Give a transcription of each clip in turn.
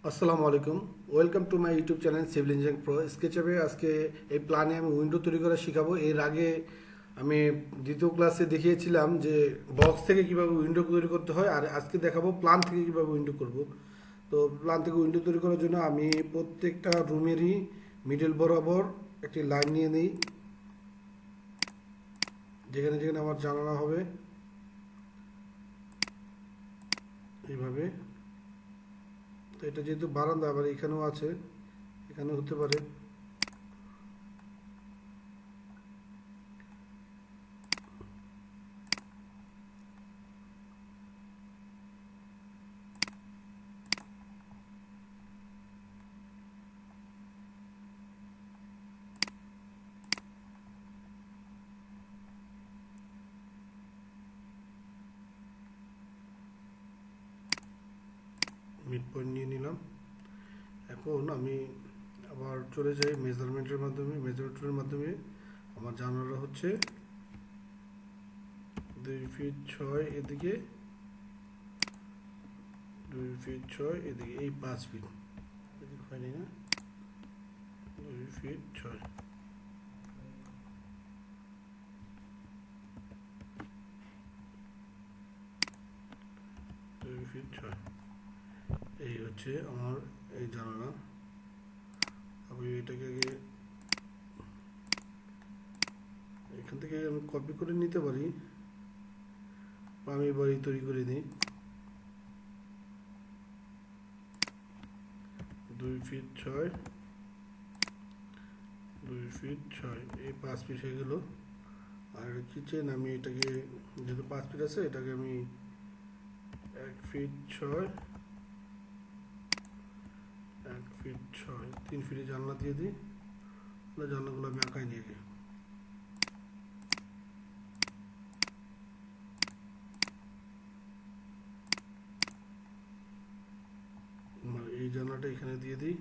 আসসালামু আলাইকুম। Welcome to my YouTube channel civil engineering pro. স্কেচআপে আজকে এই প্ল্যানে আমি উইন্ডো তৈরি করা শেখাবো। এর আগে আমি দ্বিতীয় ক্লাসে দেখিয়েছিলাম যে বক্স থেকে কিভাবে উইন্ডো তৈরি করতে হয়, আর আজকে দেখাবো প্ল্যান থেকে কিভাবে উইন্ডো করব। তো প্ল্যান থেকে উইন্ডো তৈরি করার জন্য আমি প্রত্যেকটা রুমেরই মিডল বরাবর একটি লাইন নিয়ে নিই, যেখানে যেখানে আমার জানালা হবে এইভাবে। তো এটা যেহেতু বারান্দা, আবার এখানেও আছে, এখানে হতে পারে। মিড পয়েন্ট নিয়ে নিলাম। এখন আমি আবার চলে যাই মেজারমেন্টের মাধ্যমে। মেজারমেন্টের মাধ্যমে আমার জানালা হচ্ছে 2 ফিট 6 এদিকে, 2 ফিট 6 এদিকে, এই 5 ফিট এদিকে হয়নি না, 2 ফিট 6, 2 ফিট 6 এই হচ্ছে আমার এই জানালা। আমি এটাকে আগে এখান থেকে আমি কপি করে নিতে পারি, বা আমি এবারে তৈরি করে নিই। 2 ফিট 6, 2 ফিট 6, এই 5 ফিট হয়ে গেল। আর কিচেন আমি এটাকে, যেহেতু 5 ফিট আছে, এটাকে আমি 1 ফিট 6, 1 ফিট 6, 3 ফিটে জানলা দিয়ে দিই। জানলাগুলো আমি আঁকাই নিয়ে গিয়ে এই জানলাটা এখানে দিয়ে দিই।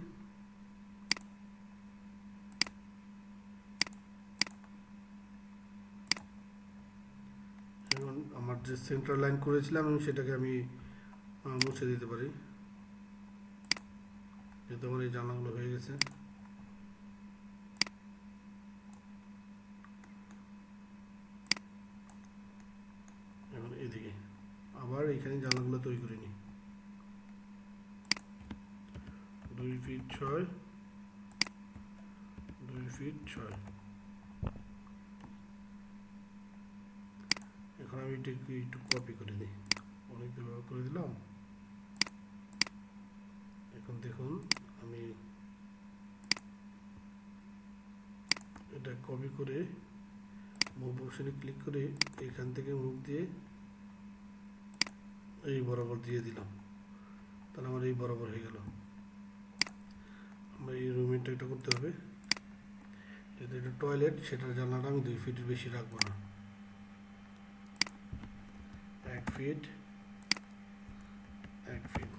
এবং আমার যে সেন্টার লাইন করেছিলাম আমি সেটাকে আমি মুছে দিতে পারি, যেহেতু আমার এই জানলাগুলো হয়ে গেছে। এখন এদিকে আবার এখানে জানলাগুলো তৈরি করে নিই। 2 ফিট 6, 2 ফিট 6। এখন আমি এটাকে একটু কপি করে দিই, অনেক ব্যবহার করে দিলাম। এখন দেখুন, আমি এটা কপি করে মুভ অপশনে ক্লিক করে এখান থেকে মুভ দিয়ে এই বরাবর দিয়ে দিলাম, তাহলে আমার এই বরাবর হয়ে গেল। আমার এই রুমেরটা এটা করতে হবে, যেহেতু এটা টয়লেট, সেটার জানলাটা আমি 2 ফিটের বেশি রাখবো না। 1 ফিট 1 ফিট।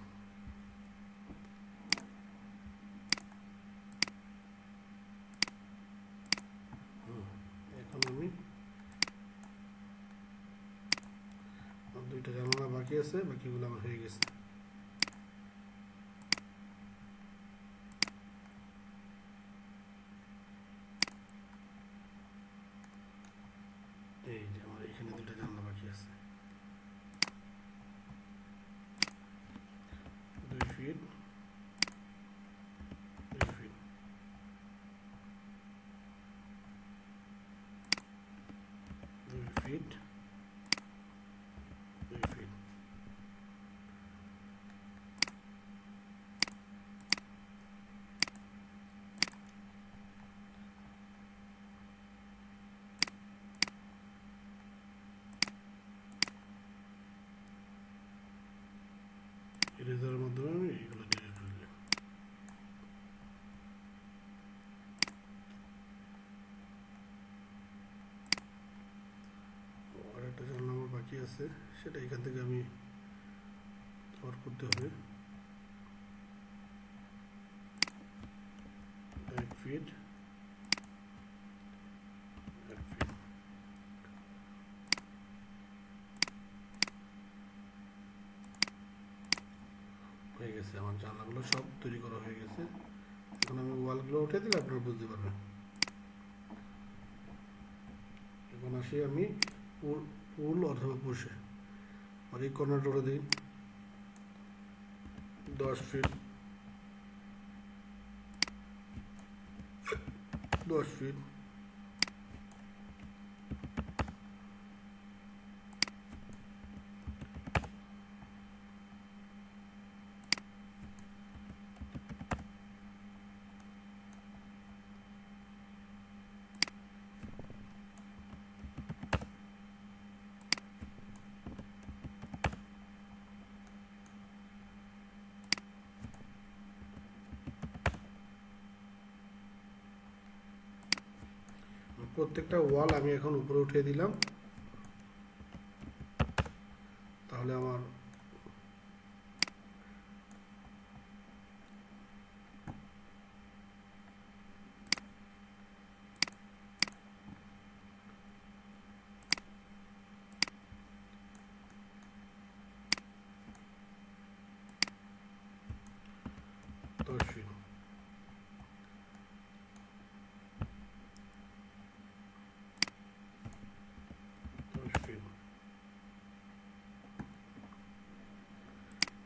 এখন আমি দুইটা জানালা বাকি আছে, বাকিগুলো আমার হয়ে গেছে। এই যে আমার এখানে দুইটা জানলা বাকি আছে। 2 ফিট 2 ফিট, 2 ফিট 2 ফিট। ইরেজারের মাধ্যমে আমি এইগুলো ডিলিট করে দিলাম। আর একটা জানলা আমার বাকি আছে, সেটা এখান থেকে আমি কভার করতে হবে। 1 ফিট 1 ফিট হয়ে গেছে। গেছে, আমার জানলাগুলো সব তৈরি করা হয়ে গেছে। এখন আমি ওয়ালগুলো উঠে দিলে আপনারা বুঝতে পারবেন। এখন আসি আমি পুল অথবা পুষে, আর এই কর্নারটা উঠে দিই 10 ফিট 10 ফিট। প্রত্যেকটা ওয়াল আমি এখন উপরে উঠিয়ে দিলাম, তাহলে আমার দশ ফিট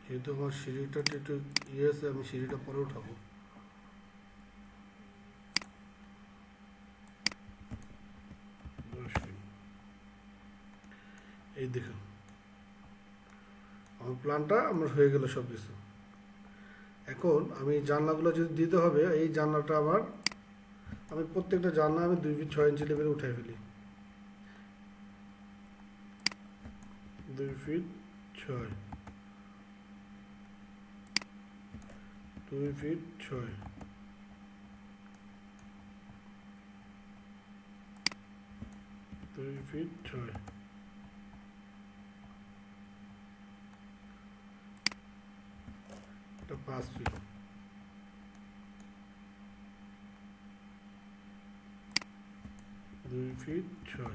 যেহেতু আমার সিঁড়িটা একটু ইয়ে আছে, আমি সিঁড়িটা পরে উঠাবো। এই দেখুন আমার প্ল্যানটা আমার হয়ে গেল সব কিছু। এখন আমি জানলাগুলো যদি দিতে হবে, এই জানলাটা আমি প্রত্যেকটা জানলা আমি 2 ফিট 6 ইঞ্চি লেভেলে উঠাই ফেলি। 2 ফিট 6, 2 ফিট 6, 2 ফিট 6, এটা 5 ফিট, 2 ফিট 6,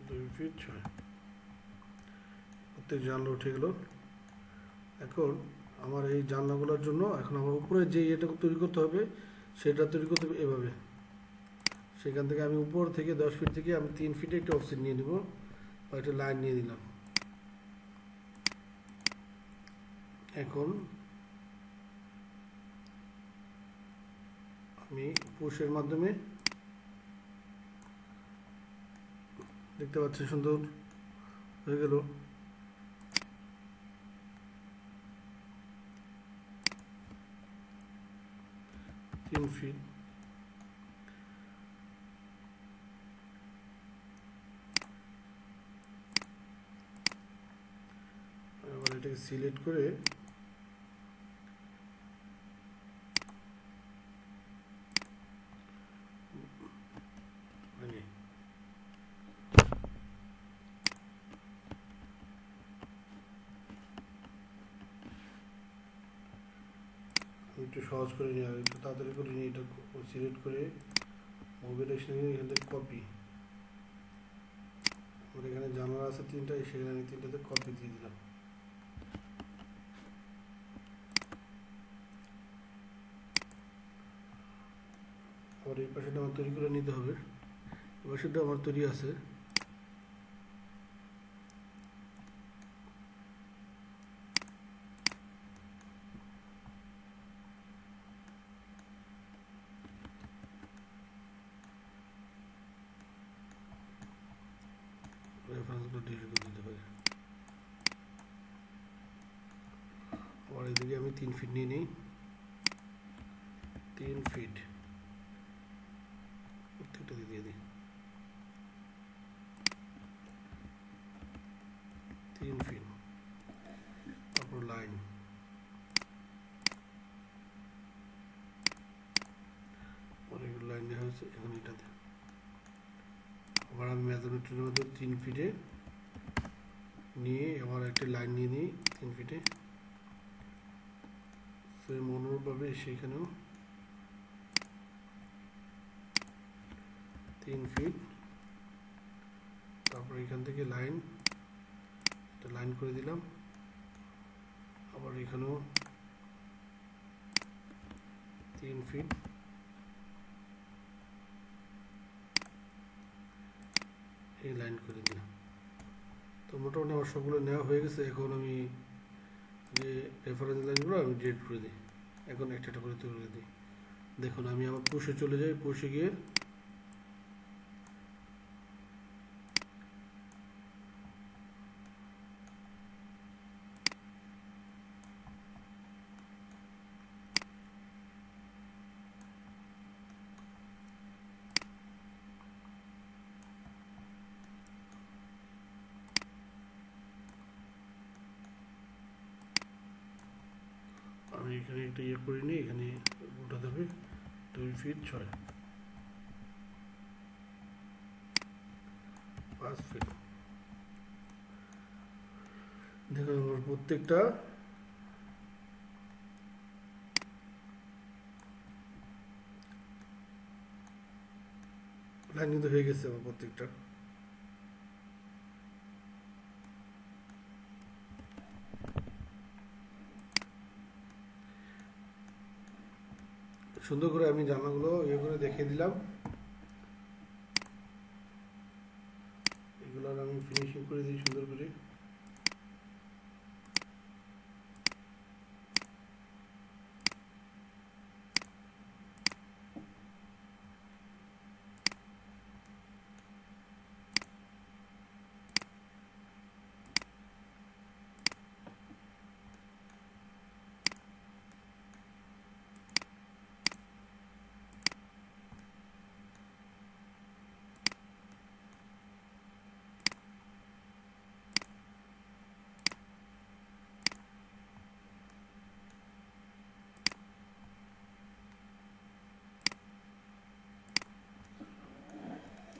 2 ফিট 6, প্রত্যেক জানলা উঠে গেল। এখন আমার এই জানলাগুলোর জন্য এখন আমার উপরে যে এটা তৈরি করতে হবে, সেটা তৈরি করতে হবে এভাবে। সেখান থেকে আমি উপর থেকে 10 ফিট থেকে আমি 3 ফিটে একটা অফসেট নিয়ে নেব, বা একটা লাইন নিয়ে দিলাম। এখন আমি পুশের মাধ্যমে, দেখতে পাচ্ছি সুন্দর হয়ে গেল। তিন ফিট এবার এটাকে সিলেক্ট করে একটু সহজ করে নিয়ে একটু তাড়াতাড়ি করে নিয়ে এটা সিলেক্ট করে মোবাইল এখান থেকে কপি, আমার এখানে জানালা আছে 3টা, সেখানে আমি 3টাতে কপি দিয়ে দিলাম। আবার এই পাশেটা আমার তৈরি করে নিতে হবে, এই পাশেটা আমার তৈরি আছে। রেফারেন্সগুলো ডিলিট করে দিতে পারি। আবার এদিকে আমি 3 ফিট নিয়ে নিই, 3 ফিট প্রত্যেকটা দিয়ে দিই, 3 ফিট। তারপর লাইন, অনেকগুলো লাইন দেওয়া হয়েছে এখন এটাতে। আবার আমি মেজারমেন্টের মধ্যে 3 ফিটে নিয়ে আবার একটা লাইন নিয়ে নিই 3 ফিটে, সেম অনুরূপভাবে সেখানেও 3 ফিট। তারপর এখান থেকে লাইন লাইন করে দিলাম, আবার এখানেও 3 ফিট এই লাইন করে দিলাম। তো মোটামুটি আমার সবগুলো নেওয়া হয়ে গেছে। এখন আমি যে রেফারেন্স লাইনগুলো আমি ডেট করে দিই, এখন একটা একটা করে তৈরি করে দিই। দেখুন আমি আবার পুষে চলে যাই, পুষে গিয়ে আমি এখানে একটা ইয়ে করে নিই, এখানে উঠাতে হবে 2 ফিট 6, 5 ফিট। দেখুন আমার প্রত্যেকটা লাইন কিন্তু হয়ে গেছে আমার প্রত্যেকটা। সুন্দর করে আমি জানলাগুলো ইয়ে করে দেখিয়ে দিলাম, এগুলোর আমি ফিনিশিং করে দিই সুন্দর করে।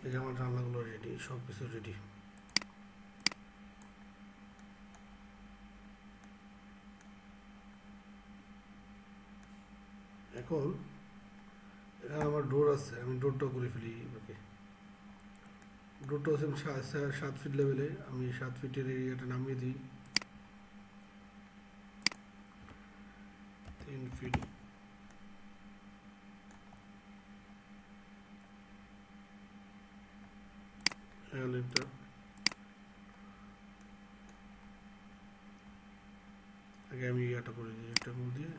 এই যে আমার জানলাগুলো রেডি, সব কিছু রেডি। এখন এখানে আমার ডোর আছে, আমি ডোরটা করে ফেলি। ওকে, ডোরটা হচ্ছে 7 ফিট লেভেলে, আমি 7 ফিটের এরিয়াটা নামিয়ে দিই 3 ফিট। এটা আগে আমি এটা করে দিই, এটা করে দিয়ে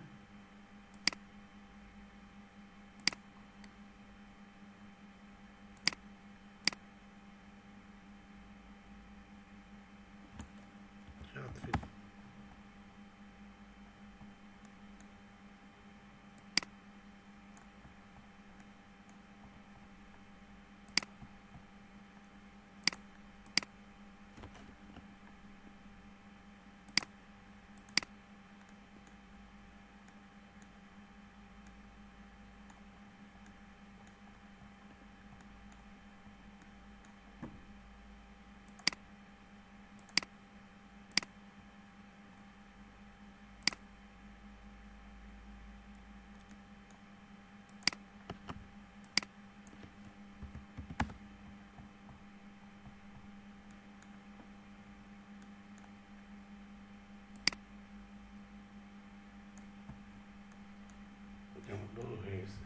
ডোর হয়ে গেছে।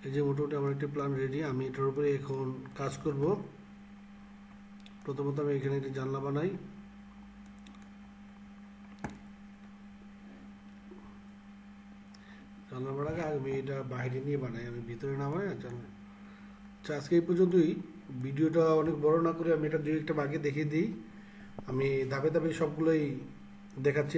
এই যে মোটামুটি আমার একটি প্ল্যান রেডি, আমি এটার উপরে এখন কাজ করব। প্রথমত আমি এখানে একটি জানলা বানাই, জানলা বানাকে আমি এটা বাইরে নিয়ে বানাই, আমি ভিতরে নামাই জানলা। আচ্ছা, আজকে এই পর্যন্তই। ভিডিওটা অনেক বড় না করে আমি এটা 2-1টা বাকি দেখিয়ে দিই। আমি ধাপে ধাপে সবগুলোই দেখাচ্ছি।